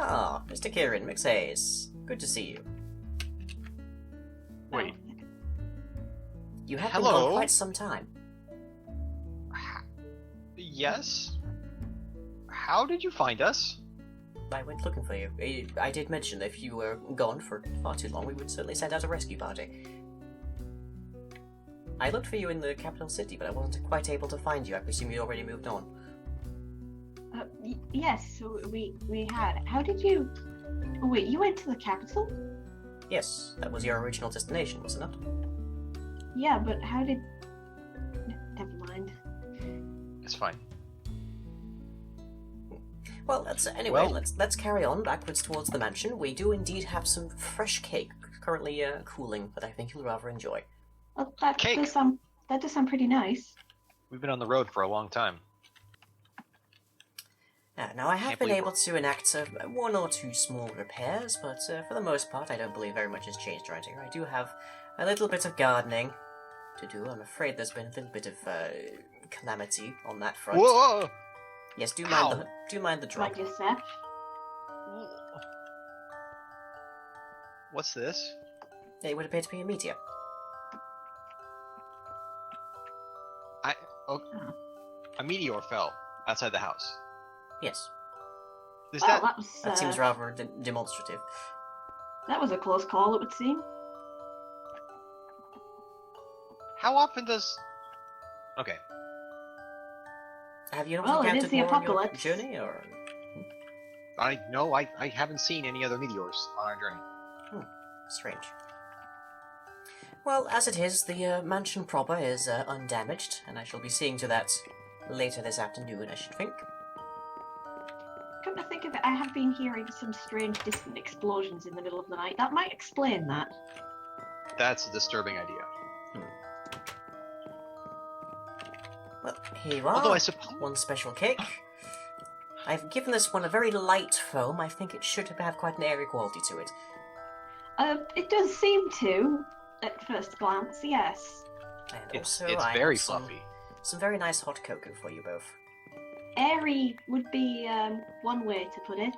Ah, Mr. Kieran, Mix Hayes. Good to see you. Wait. You have been Hello? gone quite some time. Yes? How did you find us? I went looking for you. I did mention that if you were gone for far too long, we would certainly send out a rescue party. I looked for you in the capital city, but I wasn't quite able to find you. I presume you already moved on. Yes, we had. How did you... Wait, you went to the capital? Yes, that was your original destination, wasn't it? Yeah, but how did... Never mind. It's fine. Well, let's carry on backwards towards the mansion. We do indeed have some fresh cake currently cooling that I think you'll rather enjoy. Well, that Cake. does sound pretty nice. We've been on the road for a long time. Now, I have Can't been believe able to enact one or two small repairs, but for the most part, I don't believe very much has changed around here. I do have a little bit of gardening to do. I'm afraid there's been a little bit of calamity on that front. Whoa! Yes, do Ow. mind the drop. Like yourself. What's this? It would appear to be a meteor. A meteor fell outside the house. Yes, Is Well, that... that seems rather demonstrative. that was a close call, it would seem. How often does... Okay. Have you not Well, it encountered is the more on your apocalypse. journey, or...? I haven't seen any other meteors on our journey. Strange. Well, as it is, the mansion proper is undamaged, and I shall be seeing to that later this afternoon, I should think. Come to think of it, I have been hearing some strange distant explosions in the middle of the night. That might explain that. That's a disturbing idea. Well, here you are. Although I suppose... One special cake. I've given this one a very light foam. I think it should have quite an airy quality to it. It does seem to, at first glance, yes. And It's also, I very have fluffy. some very nice hot cocoa for you both. Airy would be one way to put it.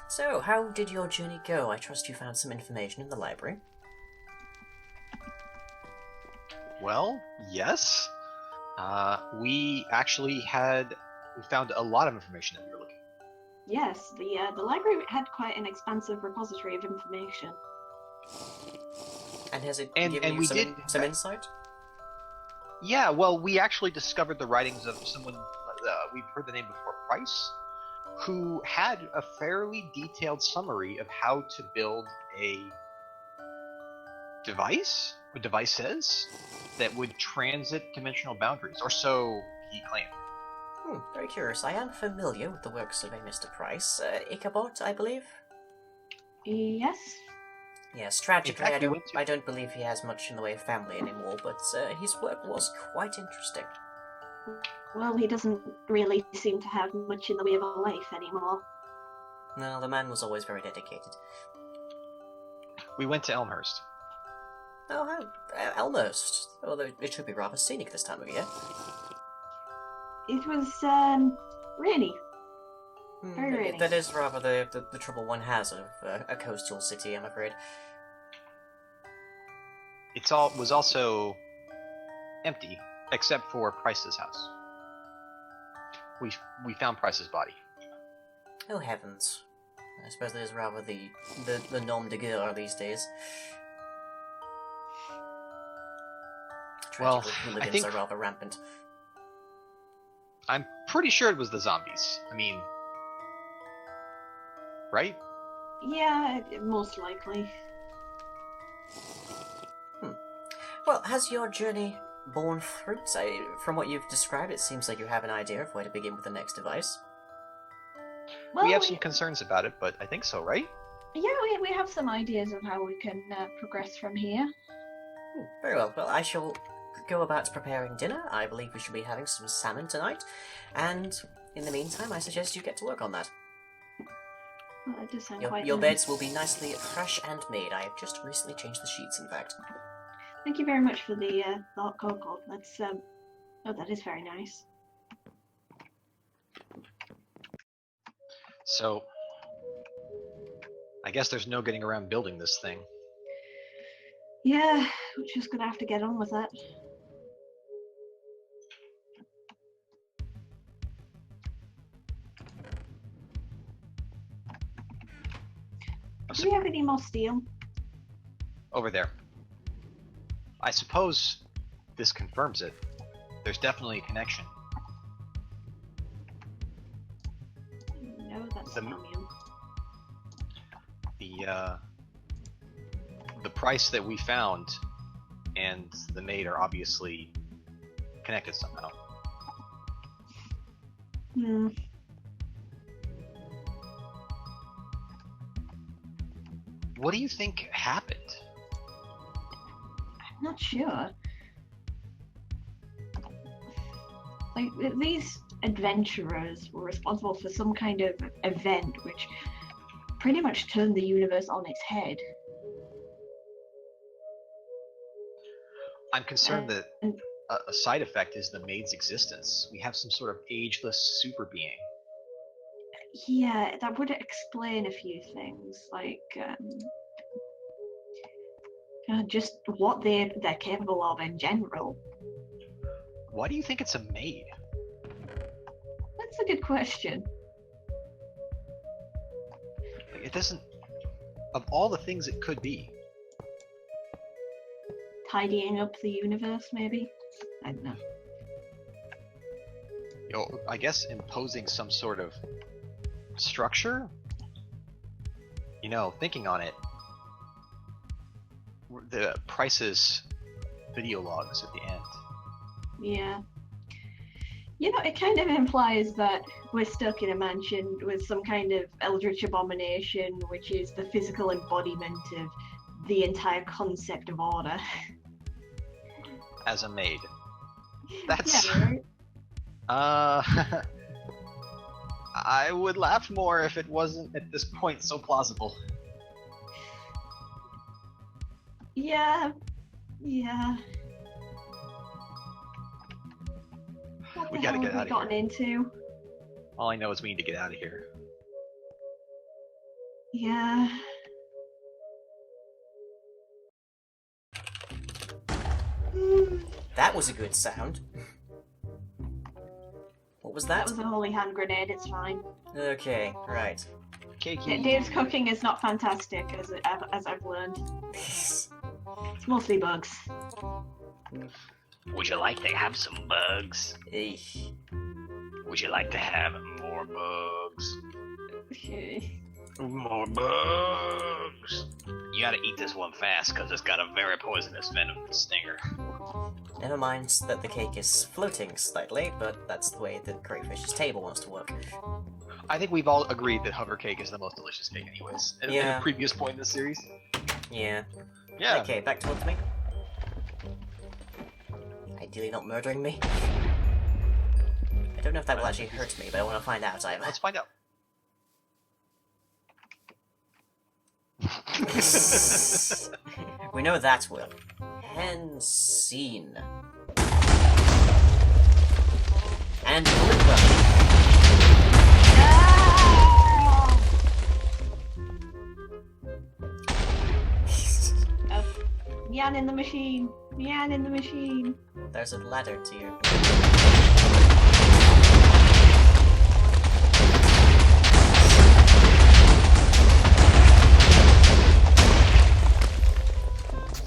So, how did your journey go? I trust you found some information in the library. Well, yes. We found a lot of information that we were looking. Yes, the library had quite an expansive repository of information. And has it And given you we some insight? Yeah, well, we actually discovered the writings of someone we've heard the name before, Price, who had a fairly detailed summary of how to build a device, or devices, that would transit dimensional boundaries, or so he claimed. Very curious. I am familiar with the works of a Mr. Price. Ichabod, I believe? Yes. Yes, tragically, In fact, I don't believe he has much in the way of family anymore, but his work was quite interesting. Well, he doesn't really seem to have much in the way of a life anymore. No, the man was always very dedicated. We went to Elmhurst. Oh, Elmhurst. Although it should be rather scenic this time of year. It was, rainy. Very rainy. That is rather the trouble one has of a coastal city, I'm afraid. Was also empty, except for Price's house. We found Price's body. Oh heavens. I suppose that is rather the nom de guerre these days. Well, Tragically, I hooligans think- are rather rampant. I'm pretty sure it was the zombies. I mean, right? Yeah, most likely. Well, has your journey borne fruit? From what you've described, it seems like you have an idea of where to begin with the next device. Well, We have some concerns about it, but I think so, right? Yeah, we have some ideas of how we can progress from here. Very well. Well, I shall go about preparing dinner. I believe we should be having some salmon tonight. And in the meantime, I suggest you get to work on that. Well, it does sound Your quite your nice. beds will be nicely fresh and made. I have just recently changed the sheets, in fact. Thank you very much for the hot cocoa. That's that is very nice. So, I guess there's no getting around building this thing. Yeah, we're just gonna have to get on with it. Do we have any more steel? Over there. I suppose this confirms it. There's definitely a connection. No, that's The- chromium. The price that we found and the maid are obviously connected somehow. Hmm. What do you think happened? I'm not sure. Like, these adventurers were responsible for some kind of event which pretty much turned the universe on its head. I'm concerned that And- a side effect is the maid's existence. We have some sort of ageless super being. Yeah, that would explain a few things, like just what they're capable of in general. Why do you think it's a maid? That's a good question. Like, it doesn't. Of all the things it could be, Tidying up the universe, maybe? I don't know. I guess imposing some sort of structure? Thinking on it, the Price's video logs at the end. Yeah. It kind of implies that we're stuck in a mansion with some kind of eldritch abomination, which is the physical embodiment of the entire concept of order. As a maid. That's... Yeah, right? I would laugh more if it wasn't at this point so plausible. Yeah. What We the gotta hell get have out we of gotten into? All I know is we need to get out of here. Yeah. That was a good sound. What was That that? was a holy hand grenade, it's fine. Okay, right. Cakey. Dave's cooking is not fantastic, as I've learned. It's mostly bugs. Would you like to have some bugs? Eesh. Would you like to have more bugs? Okay. More bugs. You gotta eat this one fast, because it's got a very poisonous venom stinger. Never mind that the cake is floating slightly, but that's the way the crayfish's table wants to work. I think we've all agreed that hover cake is the most delicious cake anyways. In Yeah. a previous point in the series. Yeah. Yeah. Okay, back towards me. Ideally not murdering me. I don't know if that will actually hurt me, but I want to find out either. Let's find out. We know that will. And scene. And Blooper. Yan in the machine. Yan in the machine. There's a ladder to you.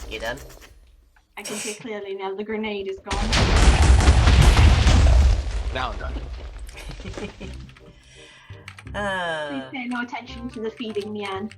You done? I can see clearly now the grenade is gone. Now I'm done. Please pay no attention to the feeding Yan.